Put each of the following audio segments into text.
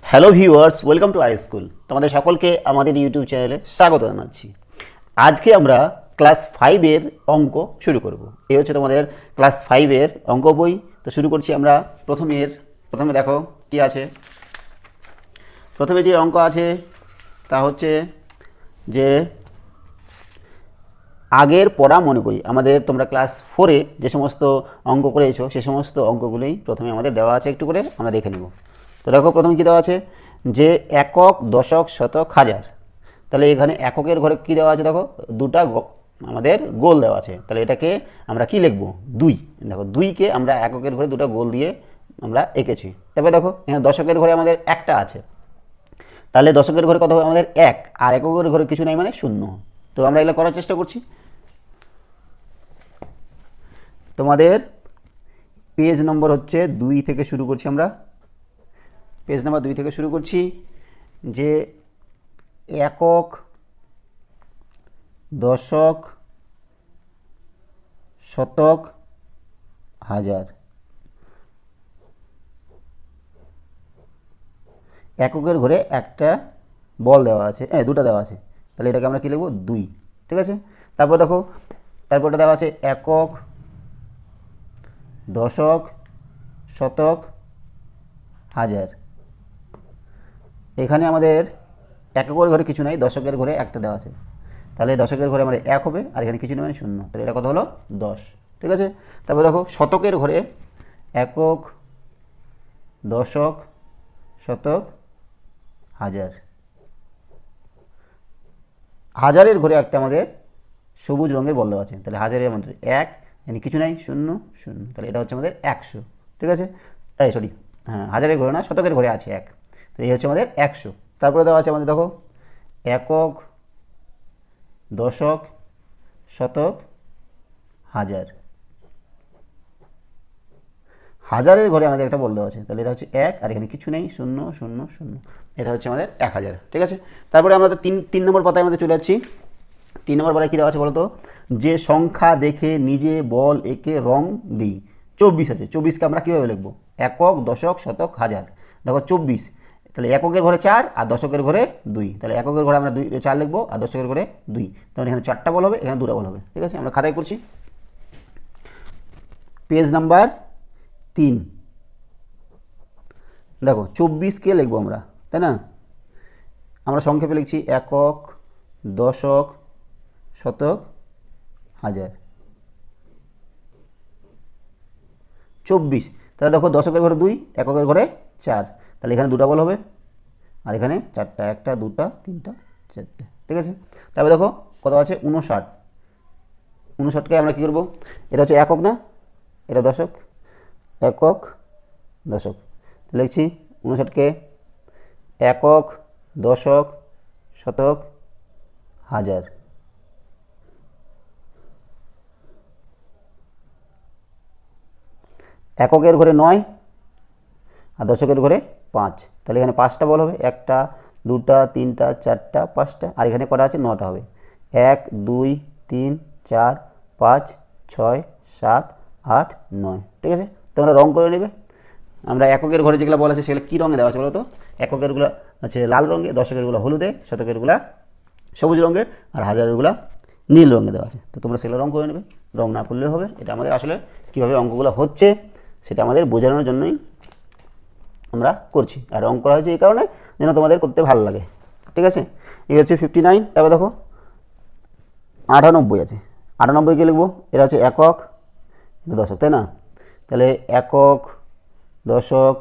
Hello viewers, welcome to I school. তোমাদের সকলকে আমাদের ইউটিউব চ্যানেলে স্বাগত জানাচ্ছি। আজকে আমরা ক্লাস 5-এর অঙ্ক শুরু করব। এই হচ্ছে তোমাদের ক্লাস 5-এর অঙ্ক বই। তো শুরু করছি আমরা প্রথমে দেখো কি আছে। প্রথমে যে অঙ্ক আছে তা হচ্ছে যে আগের পড়া মনে করি। আমাদের তোমরা ক্লাস 4-এ যে সমস্ত অঙ্ক করেছো সে সমস্ত অঙ্কগুলোই প্রথমে আমাদের দেওয়া আছে, একটু করে আমরা দেখে নেব। তো দেখো প্রথমে কী দেওয়া আছে, যে একক, দশক, শতক, হাজার। তাহলে এখানে এককের ঘরে কী দেওয়া আছে, দেখো দুটা আমাদের গোল দেওয়া আছে। তাহলে এটাকে আমরা কি লিখবো, 2। দেখো 2কে আমরা এককের ঘরে দুটো গোল দিয়ে আমরা এঁকেছি। তারপরে দেখো এখানে দশকের ঘরে আমাদের একটা আছে, তাহলে দশকের ঘরে কত হবে আমাদের 1, আর এককের ঘরে কিছু নাই মানে 0। তো আমরা এগুলো করার চেষ্টা করছি। তোমাদের পেজ নম্বর হচ্ছে 2 থেকে শুরু করছি আমরা। পেজ নাম্বার 2 থেকে শুরু করছি। যে একক, দশক, শতক, হাজার। এককের ঘরে একটা বল দেওয়া আছে, দুটো দেওয়া আছে, তাহলে এটাকে আমরা কী লিখব, 2। ঠিক আছে। তারপর দেখো তারপরটা দেওয়া আছে একক, দশক, শতক, হাজার। এখানে আমাদের এককের ঘরে কিছু নাই, দশকের ঘরে একটা দেওয়া আছে, তাহলে দশকের ঘরে আমাদের 1 হবে, আর এখানে কিছু নেই মানে 0। তাহলে এটা কত হলো, 10। ঠিক আছে। তারপর দেখো শতকের ঘরে একক, দশক, শতক, হাজার। হাজারের ঘরে একটা আমাদের সবুজ রঙের বল দেওয়া আছে, তাহলে হাজারের আমাদের 1, মানে কিছু নাই, 0 0, তাহলে এটা হচ্ছে আমাদের 100। ঠিক আছে। হাজারের ঘরে না, শতকের ঘরে আছে 1, তাহলে এই হচ্ছে আমাদের 100। তারপরে দেওয়া আছে আমাদের দেখো একক, দশক, শতক, হাজার। হাজারের ঘরে আমাদের একটা বল দেওয়া আছে, তাহলে এটা হচ্ছে 1, আর এখানে কিছু নেই, 0 0 0, এটা হচ্ছে আমাদের 1000। ঠিক আছে। তারপরে আমরা তিন নম্বর পাতায় আমাদের চলে যাচ্ছি। 3 নম্বর পাতায় কী দেওয়া আছে বলো তো, যে সংখ্যা দেখে নিজে বল এঁকে রং দিই। 24 আছে, 24কে আমরা কীভাবে লিখবো, একক, দশক, শতক, হাজার। দেখো 24, তাহলে এককের ঘরে 4 আর দশকের ঘরে 2, তাহলে এককের ঘরে আমরা 4 লিখবো, আর দশকের ঘরে 2, তাহলে এখানে 4টা বল হবে, এখানে 2টা বল হবে। ঠিক আছে, আমরা খাতায় করছি। Page number 3। দেখো 24কে লিখবো আমরা, তাই না। আমরা সংক্ষেপে লিখছি একক, দশক, শতক, হাজার। 24, তাহলে দেখো দশকের ঘরে 2, এককের ঘরে 4, তাহলে এখানে 2টা বল হবে, আর এখানে 4টা, 1টা, 2টা, 3টা, 4টে। ঠিক আছে। তারপরে দেখো কত আছে, 59। 59কে আমরা কী করবো, এটা হচ্ছে একক না, এটা দশক, একক, দশক, লিখছি 59কে একক, দশক, শতক, হাজার। এককের ঘরে 9, আর দশকের ঘরে 5, তাহলে এখানে 5টা বল হবে, 1টা, 2টা, 3টা, 4টা, 5টা, আর এখানে কটা আছে, 9টা হবে, 1 2 3 4 5 6 7 8 9। ঠিক আছে। তোমরা রং করে নেবে। আমরা এককের ঘরে যেগুলো বলা আছে সেগুলো কী রঙে দেওয়া আছে বলো তো, এককেরগুলো আছে লাল রঙে, দশকেরগুলো হলুদে, শতকেরগুলো সবুজ রঙে, আর হাজারেরগুলো নীল রঙে দেওয়া আছে। তো তোমরা সেগুলো রং করে নেবে, রং না করলেও হবে। এটা আমাদের আসলে কীভাবে অঙ্কগুলো হচ্ছে সেটা আমাদের বোঝানোর জন্যই আমরা করছি, আর রং করা হয়েছে এই কারণে যেন তোমাদের করতে ভালো লাগে। ঠিক আছে। এই হচ্ছে 59। তারপর দেখো 98 আছে। 98কে লিখবো, এটা হচ্ছে একক, এটা দশক, তাই না। তাহলে একক, দশক,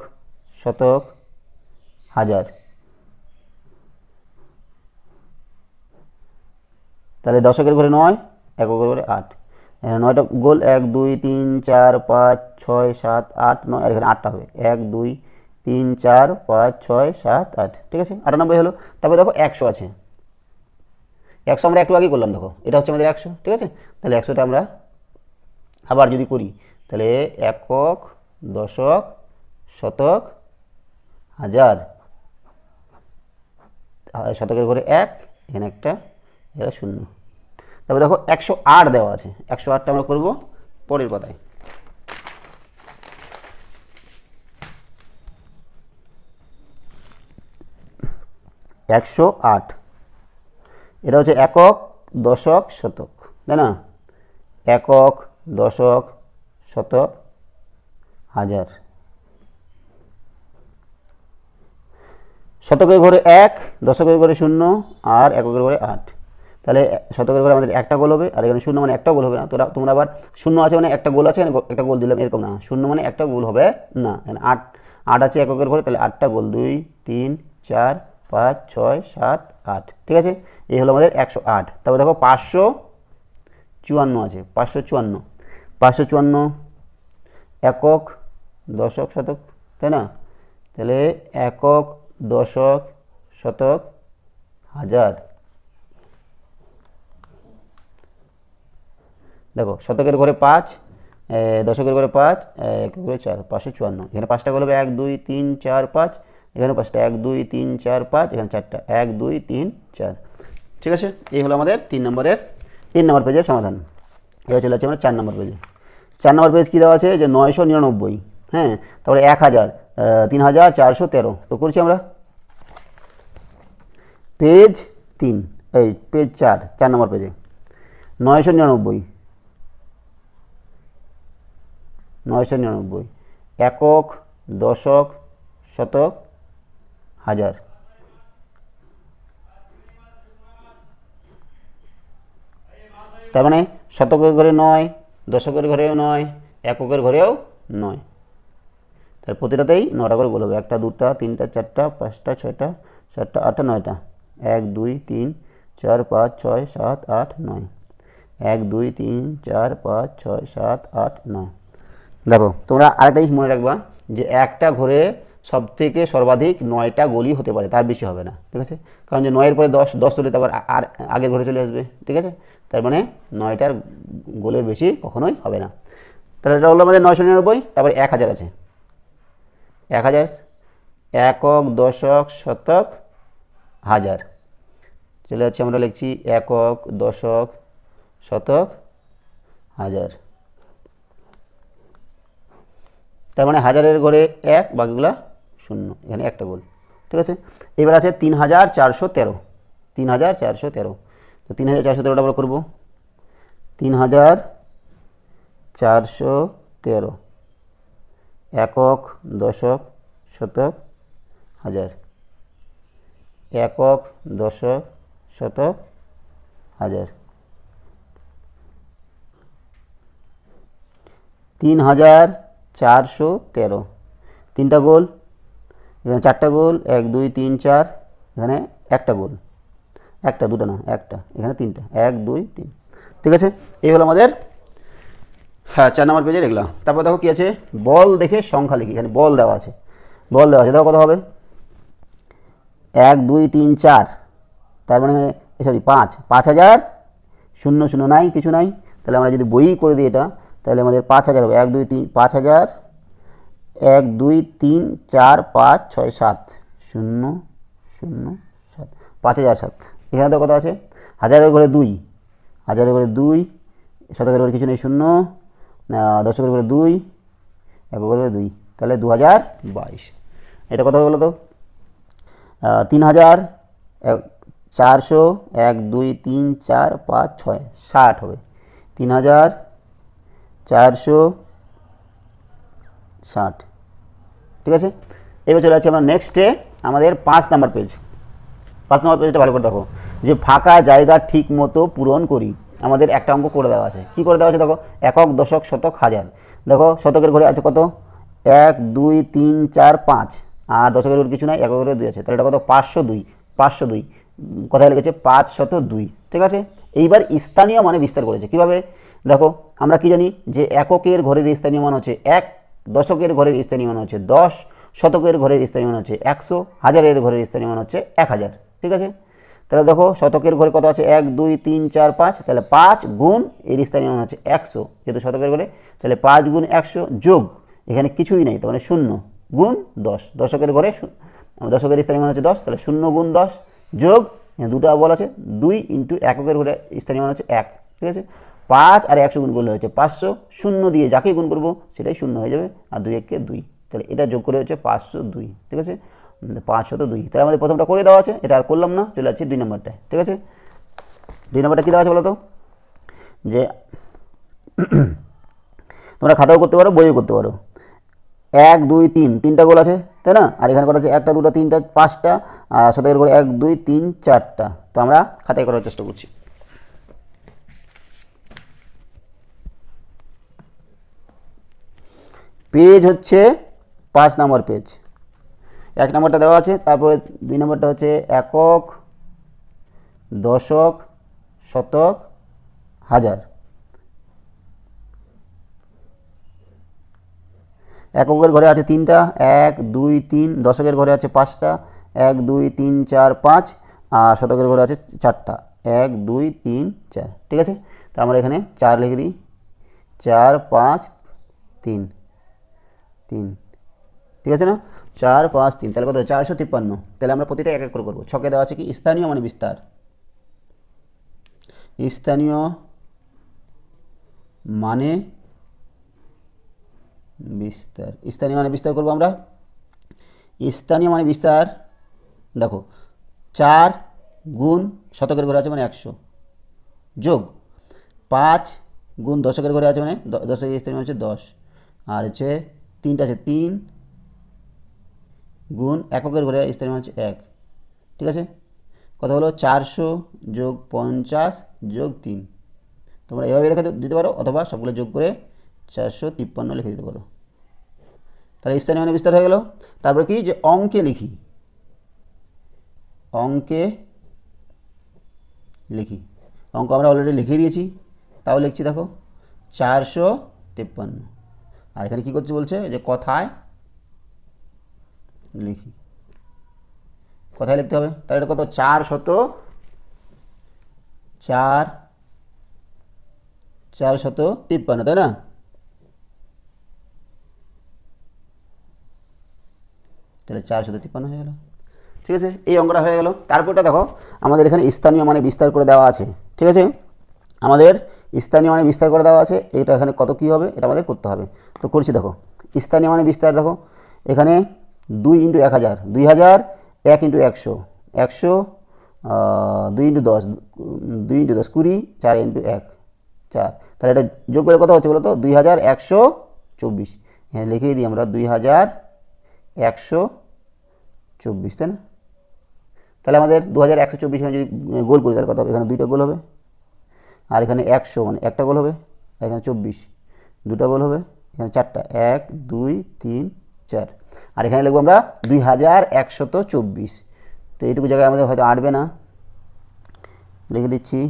শতক, হাজার। তাহলে দশকের ঘরে 9, এককের ঘরে 8, এখানে 9টা গোল, 1 2 3 4 5 6 7 8 9, আর এখানে 8টা হবে, 1 2 3 4 5 6 7 8। ঠিক আছে, 98 হলো। তারপরে দেখো 100 আছে। 100 আমরা একটু আগে করলাম, দেখো এটা হচ্ছে আমাদের 100। ঠিক আছে। তাহলে 100টা আমরা আবার যদি করি, তাহলে একক, দশক, শতক, হাজার। শতকের ঘরে 1, এখানে একটা, এটা 0। তারপর দেখো 108 দেওয়া আছে। 108টা আমরা করব পরের পাতায়। 108। এটা হচ্ছে একক, দশক, শতক, তাই না? একক, দশক, শতক, হাজার। শতকের ঘরে 1, দশকের ঘরে 0 আর এককের ঘরে 8। তাহলে শতকের ঘরে আমাদের একটা গোল হবে, আর এখানে 0 মানে একটা গোল হবে না। তোমরা আবার 0 আছে মানে একটা গোল আছে, একটা গোল দিলাম, এরকম না। 0 মানে একটা গোল হবে না। এখানে 8 আছে এককের ঘরে, তাহলে 8টা গোল, 2, 3, 4, 5, 6, 7, 8। ঠিক আছে, এই হলো আমাদের 108। তারপর দেখো 554 আছে, 554, 554 একক, দশক, শতক, তাই না? তাহলে একক, দশক, শতক, হাজার। দেখো শতকের ঘরে 5, দশকের ঘরে 5, একের ঘরে 4, 554। এখানে 5টা গোল হবে 1, 2, 3, 4, 5। এখানে 5টা 1, 2, 3, 4, 5। এখানে 4টা 1, 2, 3, 4। ঠিক আছে, এই হলো আমাদের 3 নম্বর পেজের সমাধান। এবার চলে যাচ্ছে আমরা 4 নম্বর পেজে। 4 নম্বর পেজ কী দেওয়া আছে যে 999, হ্যাঁ, তারপরে 1000, 3413। তো করছি আমরা পেজ 3, এই পেজ 4 নম্বর পেজে 999 একক, দশক, শতক, হাজার। তার মানে শতকের ঘরে 9, দশকের ঘরেও 9, এককের ঘরেও 9। তার প্রতিটাতেই 9টা করে গোল হবে। 1টা 2টা 3টা 4টা 5টা 6টা 7টা 8টা 9টা। 1 2 3 4 5 6 7 8 9। 1 2 3 4 5 6 7 8 9। দেখো তোমরা আরেকটা জিনিস মনে রাখবা যে একটা ঘরে সবথেকে সর্বাধিক 9টা গোলই হতে পারে, তার বেশি হবে না। ঠিক আছে, কারণ যে 9 এর পরে 10 চলে আবার আর আগের ঘরে চলে আসবে। ঠিক আছে, তার মানে 9টার গোলের বেশি কখনোই হবে না। তাহলে এটা হলো আমাদের 999। তারপরে 1000 আছে। 1000 একক, দশক, শতক, হাজার। চলে যাচ্ছে, আমরা লিখছি একক, দশক, শতক, হাজার। তার মানে হাজারের ঘরে 1, বাকিগুলা 0। এখানে একটা গোল। ঠিক আছে, এবার আছে 3413। 3413। তো 3413টা আমরা করবো। 3413 একক, দশক, শতক, হাজার। একক, দশক, শতক, হাজার। 3413। 3টা গোল, এখানে 4টা গোল, 1 2 3 4। এখানে একটা গোল, একটা, দুটো না, একটা। এখানে 3টা, 1 2 3। ঠিক আছে, এই হলো আমাদের 4 নম্বর পেজে এগুলো। তারপর দেখো কি আছে, বল দেখে সংখ্যা লিখি। এখানে বল দেওয়া আছে, দেখো কত হবে। 1 2 3 4, তার মানে সরি 5, 5000। 0 0 নাই, কিছু নাই। তাহলে আমরা যদি বই করে দিই এটা, তাহলে আমাদের 5000 হবে। 1 2 3 5000, 1 2 3 4 5 6 7, 0 0 7, 5007। এখানে তো কত আছে, হাজারের ঘরে 2, হাজারের ঘরে 2, শতকের ঘরে কিছু নেই, 0, দশকের ঘরে 2, একের ঘরে 2। তাহলে 2022। এটা কত বলো তো, 3400, 1 2 3 4 5 6 60 হবে। 3460। ঠিক আছে, এবার চলে আসছি আমরা নেক্সটে আমাদের 5 নম্বর পেজ। 5 নম্বর পেজটা ভালো করে দেখো, যে ফাঁকা জায়গা ঠিক মতো পূরণ করি। আমাদের একটা অঙ্ক করে দেওয়া আছে। কি করে দেওয়া আছে দেখো, একক, দশক, শতক, হাজার। দেখো শতকের ঘরে আছে কত, 1 2 3 4 5, আর দশকের ঘরে কিছু নাই, একের ঘরে 2 আছে। তাহলে এটা কত, 502। 502 কথায় লিখেছে 502। ঠিক আছে, এইবার স্থানীয় মানে বিস্তার করেছে কিভাবে দেখো। আমরা কি জানি যে এককের ঘরের স্থানীয় মান হচ্ছে 1, দশকের ঘরের স্থানীয় মান হচ্ছে 10, শতকের ঘরের স্থানীয় মান হচ্ছে 100, হাজারের ঘরের স্থানীয় মান হচ্ছে 1000। ঠিক আছে, তাহলে দেখো শতকের ঘরে কত আছে, 1 2 3 4 5। তাহলে 5 গুণ এর স্থানীয় মান হচ্ছে 100, যেহেতু শতকের ঘরে। তাহলে 5 গুণ 100 যোগ, এখানে কিছুই নেই, তার মানে 0 গুণ 10। দশকের ঘরে দশকের স্থানীয় মান হচ্ছে 10, তাহলে 0 গুণ 10 যোগ, এখানে দুটো বল আছে, 2 ইন্টু এককের ঘরে স্থানীয় মান হচ্ছে 1। ঠিক আছে, 5 আর 100 গুণ করলে হচ্ছে 500। 0 দিয়ে যাকে গুণ করবো সেটাই 0 হয়ে যাবে, আর 2 1 কে 2। তাহলে এটা যোগ করে হচ্ছে 502। ঠিক আছে, 502। তাহলে আমাদের প্রথমটা করে দেওয়া আছে, এটা আর করলাম না, চলে যাচ্ছি 2 নম্বরটায়। ঠিক আছে, 2 নম্বরটা কী দেওয়া আছে বলো তো, যে তোমরা খাতাও করতে পারো, বইও করতে পারো। 1 2 3 তিনটা গোল আছে, তাই না? আর এখানে করা আছে 1টা 2টা 3টা 5টা, আর শতকের করে 1 2 3 4টা। তো আমরা খাতায় করার চেষ্টা করছি। পেজ হচ্ছে 5 নম্বর পেজ। 1 নম্বরটা দেওয়া আছে, তারপরে 2 নম্বরটা হচ্ছে একক, দশক, শতক, হাজার। এককের ঘরে আছে 3টা, 1 2 3। দশকের ঘরে আছে 5টা, 1 2 3 4 5। আর শতকের ঘরে আছে 4টা, 1 2 3 4। ঠিক আছে, তো আমরা এখানে 4 লিখে দিই, 4 5 3 3। ঠিক আছে না, 4 5 3, তাহলে কত 453। তাহলে আমরা প্রতিটা এক এক করে করবো। ছকে দেওয়া আছে কি, স্থানীয় মানে বিস্তার, স্থানীয় মানে বিস্তার, স্থানীয় মানে বিস্তার করবো আমরা। স্থানীয় মানে বিস্তার, দেখো 4 গুণ শতকের ঘরে আছে মানে 100, যোগ 5 গুণ দশকের ঘরে আছে মানে দশকের স্থানীয় হচ্ছে 10, আর হচ্ছে 3টা আছে 3 গুণ এককের ঘরে স্থানীয় হচ্ছে 1। ঠিক আছে, কত হলো 400 যোগ 50 যোগ 3। তোমরা এভাবে রেখে দিতে পারো, অথবা সবগুলো যোগ করে 453 লিখে দিতে পারো। তাহলে স্থানীয় মানে বিস্তার হয়ে গেল। তারপর কি, যে অঙ্কে লিখি, অঙ্কে লিখি। অঙ্ক আমরা অলরেডি লিখে দিয়েছি, তাও লিখছি, দেখো 453। আর এখানে কী করছে বলছে, যে কথায় লিখি, কথায় লিখতে হবে। তাহলে এটা কত, 453, তাই না? তাহলে 453 হয়ে গেল। ঠিক আছে, এই অঙ্কটা হয়ে গেল। তারপরটা দেখো, আমাদের এখানে স্থানীয় মানে বিস্তার করে দেওয়া আছে। ঠিক আছে, আমাদের স্থানীয় মানে বিস্তার করে দেওয়া আছে, এটা এখানে কত কী হবে এটা আমাদের করতে হবে। তো করছি, দেখো স্থানীয় মানে বিস্তার, দেখো এখানে 2 × 1000, 2000, 1 × 100, 100, 2 × 10, 2 × 10 20, 4 × 1 4। তাহলে এটা যোগ করে কত হচ্ছে বলো তো, 2124। হ্যাঁ, লিখিয়ে দিই আমরা 2124, তাই না? তাহলে আমাদের 2124 এখানে যদি গোল করি, তাহলে কত হবে, এখানে 2টা গোল হবে, আর এখানে 100 মানে 1টা গোল হবে, এখানে 24 2টা গোল হবে, এখানে 4টা 1 2 3 4। আর এখানে লিখবো আমরা 2124। তো এইটুকু জায়গায় আমাদের হয়তো আটবে না, লিখে দিচ্ছি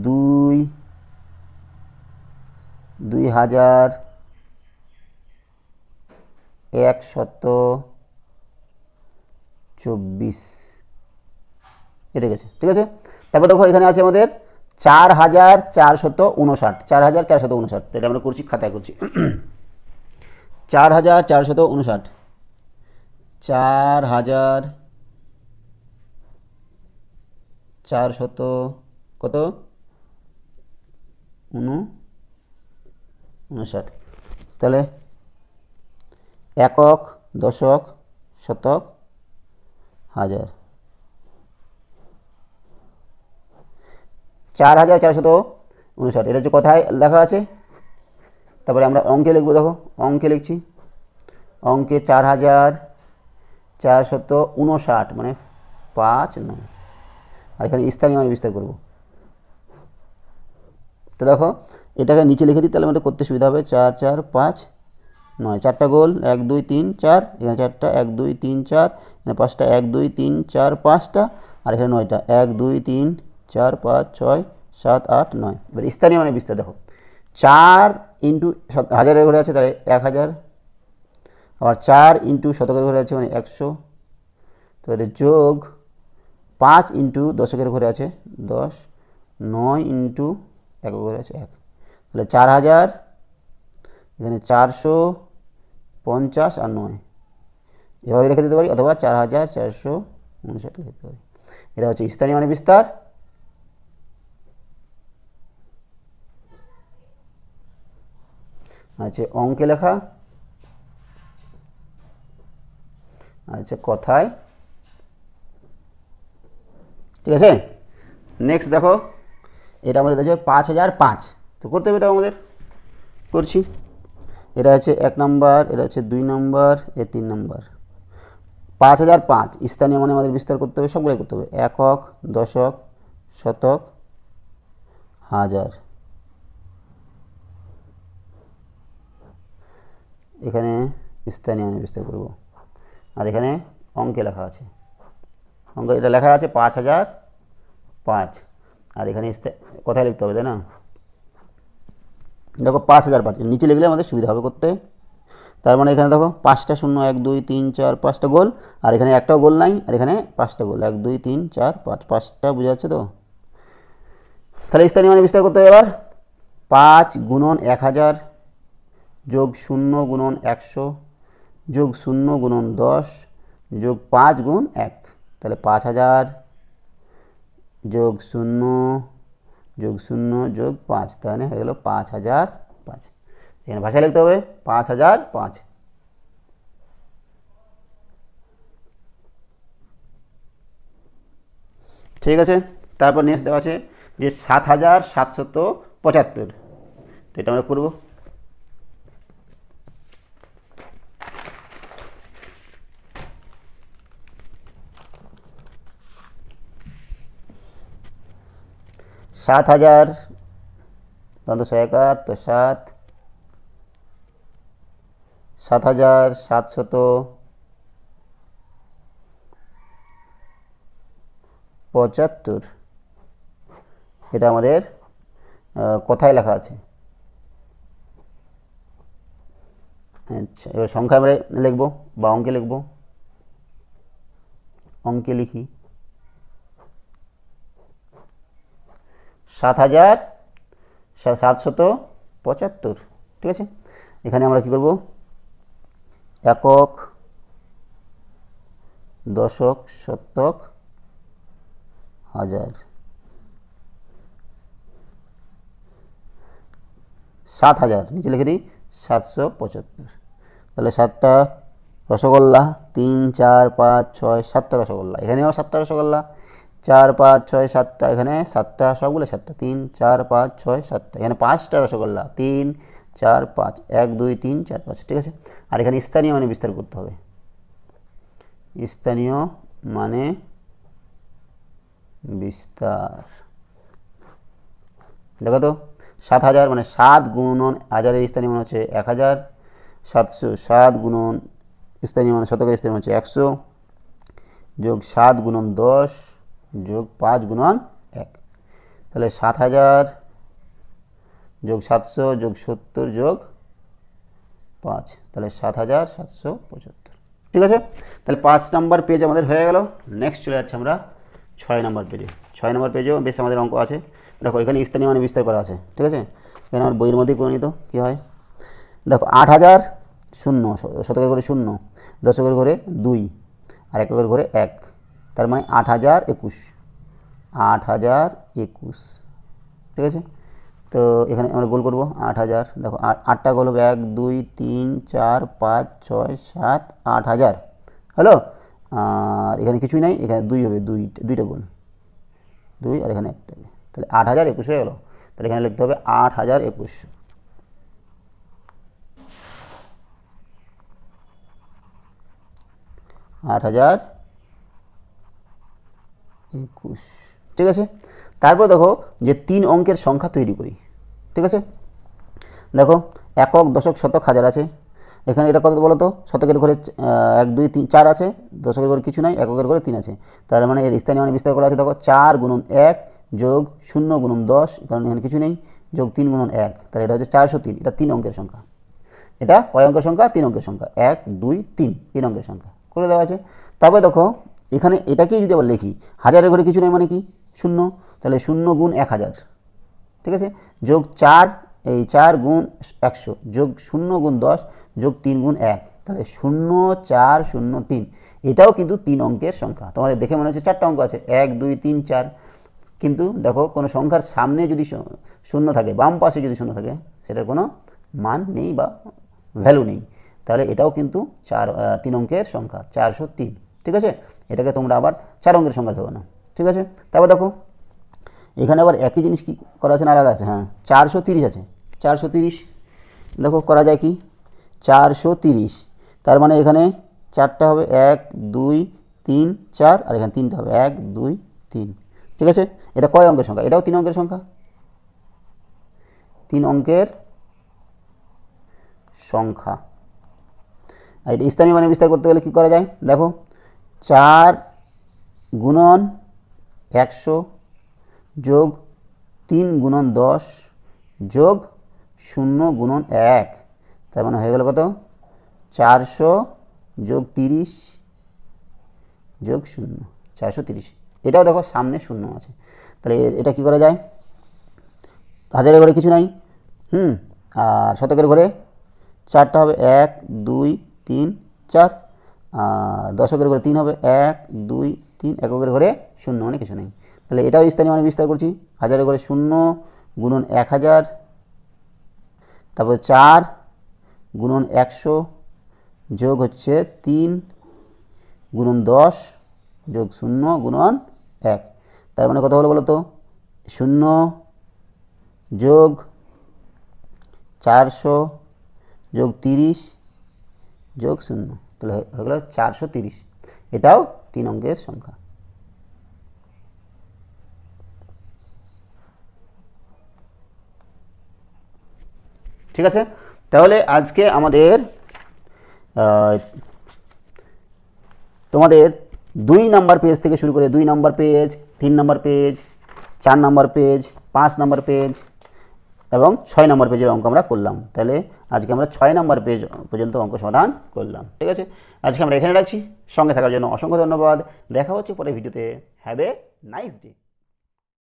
2124। এটা গেছে। ঠিক আছে, তারপর দেখো এখানে আছে আমাদের 4459, 4459। তো এটা আমরা করছি, খাতায় করছি 4459, 4400 কত 59। তাহলে একক, দশক, শতক, হাজার। 4459, এটা হচ্ছে কথায় লেখা আছে। তারপরে আমরা অঙ্কে লিখবো, দেখো অঙ্কে লিখছি, অঙ্কে 4459 মানে 5 9। আর এখানে স্থানীয় মানে বিস্তার করব। তো দেখো এটাকে নিচে লিখে দিই, তাহলে আমাদের করতে সুবিধা হবে। 4 4 5 9, 4টা গোল, 1 2 3 4, এখানে 4টা 1 2 3 4, এখানে 5টা 1 2 3 4 5টা, আর এখানে 9টা 1 2 3 4 5 6 7 8 9। এবার স্থানীয় মানে বিস্তার, দেখো 4 ইন্টু হাজারের ঘরে আছে, তাহলে 1000, আবার 4 ইন্টু শতকের ঘরে আছে মানে 100, তাহলে যোগ 5 ইন্টু দশকের ঘরে আছে 10, 9 ইন্টু একক ঘরে আছে 1, তাহলে 4000, এখানে 450 আর 9 এভাবে রেখে দিতে পারি, অথবা 4459 লিখে দিতে পারি। এটা হচ্ছে স্থানীয় মানে বিস্তার। আছে অঙ্কে লেখা, আচ্ছা কথায়, ঠিক আছে। নেক্সট দেখো এটা আমাদের আছে 5005, তো করতে হবে এটা আমাদের, করছি। এটা হচ্ছে 1 নম্বর, এটা হচ্ছে 2 নম্বর, 3 নম্বর। 5005 স্থানীয় মানে আমাদের বিস্তার করতে হবে, সবগুলোই করতে হবে, একক, দশক, শতক, হাজার। এখানে স্থানীয় মানে বিস্তার করব, আর এখানে অঙ্কে লেখা আছে, অঙ্ক এটা লেখা আছে 5005, আর এখানে কোথায় লিখতে হবে, তাই না? দেখো 5005 নিচে লিখলে আমাদের সুবিধা হবে করতে। তার মানে এখানে দেখো 5টা শূন্য, 1 2 3 4 5টা গোল, আর এখানে একটাও গোল নাই, আর এখানে 5টা গোল, 1 2 3 4 5, 5টা বোঝা যাচ্ছে তো। তাহলে স্থানীয় মানে বিস্তার করতে হবে এবার। 5 গুণন 1000 যোগ 0 গুণন 100 যোগ 0 গুণন 10 যোগ 5 গুণ 1, তাহলে 5000 যোগ 0 যোগ 0 যোগ 5, তাহলে হয়ে গেল 5005। এখানে ভাষায় লিখতে হবে 5005। ঠিক আছে। তারপর নেক্সট দেওয়া আছে যে 7775, তো এটা আমরা করবো। সাত হাজার, তখন 171, 7, 7775, এটা আমাদের কথায় লেখা আছে। আচ্ছা, এবার সংখ্যা আমরা লিখবো বা অঙ্কে লিখবো, অঙ্কে লিখি 7775, ঠিক আছে। এখানে আমরা কি করব, একক, দশক, শতক, হাজার। 7000 নিচে লিখে দিই 775, তাহলে 7টা রসগোল্লা, 3 4 5 6 7টা রসগোল্লা, এখানেও 7টা রসগোল্লা, 4 5 6 7টা, এখানে 7টা, সবগুলো 7টা, 3 4 5 6 7টা, এখানে 5টা রসগোল্লা, 3 4 5 1 2 3 4 5, ঠিক আছে। আর এখানে স্থানীয় মানে বিস্তার করতে হবে, স্থানীয় মানে বিস্তার। দেখো তো 7000 মানে 7 গুণন হাজারের স্থানীয় মান হচ্ছে 1000, 707 গুণন স্থানীয় মানে শতকের স্থানীয় হচ্ছে 100, যোগ 7 গুণন 10 যোগ 5 গুণন 1, তাহলে 7000 যোগ 700 যোগ 70 যোগ 5, তাহলে 7775, ঠিক আছে। তাহলে 5 নম্বর পেজ আমাদের হয়ে গেল। নেক্সট চলে যাচ্ছে আমরা 6 নম্বর পেজে। 6 নম্বর পেজেও বেশ আমাদের অঙ্ক আছে। দেখো এখানে স্থানীয় মানে বিস্তার করা আছে, ঠিক আছে। এখানে আমার বইয়ের মধ্যেই করে নিত কী হয়। দেখো 8000 শূন্য, শতকের ঘরে 0, দশকের ঘরে 2, আর এককের ঘরে 1, তার মানে 8021, 8021, ঠিক আছে। তো এখানে আমরা গোল করবো 8000, দেখো 8টা গোল হবে, 1 2 3 4 5 6 7 8000 হলো। আর এখানে কিছুই নাই, এখানে 2 হবে, দুইটা গোল, 2 আর এখানে একটা, তাহলে 8021 হয়ে গেল। তাহলে এখানে লিখতে হবে 8021, 8021, ঠিক আছে। তারপর দেখো যে 3 অঙ্কের সংখ্যা তৈরি করি, ঠিক আছে। দেখো একক, দশক, শতক, হাজার আছে। এখানে এটা কত বলো তো, শতকের ঘরে 1 2 3 4 আছে, দশকের ঘরে কিছু নাই, এককের ঘরে 3 আছে, তার মানে এর স্থানীয় মানে বিস্তার করা আছে। দেখো 4 গুণন 1 যোগ 0 গুণন 10, কারণ এখানে কিছু নেই, যোগ 3 গুণন 1, তাহলে এটা হচ্ছে 403। এটা 3 অঙ্কের সংখ্যা। এটা কয় অঙ্কের সংখ্যা? 3 অঙ্কের সংখ্যা। 1 2 3, 3 অঙ্কের সংখ্যা করে দেওয়া আছে। তারপরে দেখো এখানে এটাকেই যদি আবার লিখি, হাজারের ঘরে কিছু নেই মানে কি 0, তাহলে 0 গুণ 1000, ঠিক আছে, যোগ 4, এই 4 গুণ 100, যোগ 0 গুণ 10 যোগ 3 গুণ 1, তাহলে 0 4 0 3। এটাও কিন্তু 3 অঙ্কের সংখ্যা। তোমাদের দেখে মনে হচ্ছে 4টা অঙ্ক আছে, 1 2 3 4, কিন্তু দেখো কোনো সংখ্যার সামনে যদি শূন্য থাকে, বাম পাশে যদি শূন্য থাকে, সেটার কোনো মান নেই বা ভ্যালু নেই। তাহলে এটাও কিন্তু 3 অঙ্কের সংখ্যা 403। ঠিক আছে, এটাকে তোমরা আবার 4 অঙ্কের সংখ্যা দেবো না। ঠিক আছে, তারপর দেখো এখানে আবার একই জিনিস কি করা আছে না আলাদা আছে? হ্যাঁ, 430 আছে। 430 দেখো করা যায় কি, 430 তার মানে এখানে 4টা হবে 1 2 3 4, আর এখানে 3টা হবে 1 2 3। ঠিক আছে, এটা কয় অঙ্কের সংখ্যা? এটাও 3 অঙ্কের সংখ্যা, 3 অঙ্কের সংখ্যা। আর এটা স্থানীয় মানে বিস্তার করতে গেলে কী করা যায় দেখো, 4 গুণন 100 যোগ 3 গুণন 10 যোগ 0 গুণন 1, তার মানে হয়ে গেল কত? 400 যোগ 30 যোগ 0, 430। এটাও দেখো সামনে 0 আছে, তাহলে এটা কি করা যায়? হাজারের ঘরে কিছু নাই, আর শতকের ঘরে 4টা হবে 1 2 3 4, আর দশকের ঘরে 3 হবে 1 2 3, এককের ঘরে 0 মানে কিছু নেই। তাহলে এটাও স্থানীয় মানে বিস্তার করছি, হাজারের ঘরে 0 গুণন 1000, তারপর 4 গুণন 100 যোগ হচ্ছে 3 গুণন 10 যোগ 0 গুণন 1, তার মানে কত হলো বলো তো? 0 যোগ 400 যোগ 30 যোগ 0, তাহলে হয়ে গেল 430। এটাও 3 অঙ্কের সংখ্যা। ঠিক আছে, তাহলে আজকে আমাদের তোমাদের 2 নম্বর পেজ থেকে শুরু করে 2 নম্বর পেজ, 3 নম্বর পেজ, 4 নম্বর পেজ, 5 নম্বর পেজ এবং 6 নম্বর পেজের অঙ্ক আমরা করলাম। তাহলে আজকে আমরা 6 নম্বর পেজ পর্যন্ত অঙ্ক সমাধান করলাম। ঠিক আছে, আজকে আমরা এখানে রাখছি। সঙ্গে থাকার জন্য অসংখ্য ধন্যবাদ। দেখা হচ্ছে পরে ভিডিওতে। Have a nice day.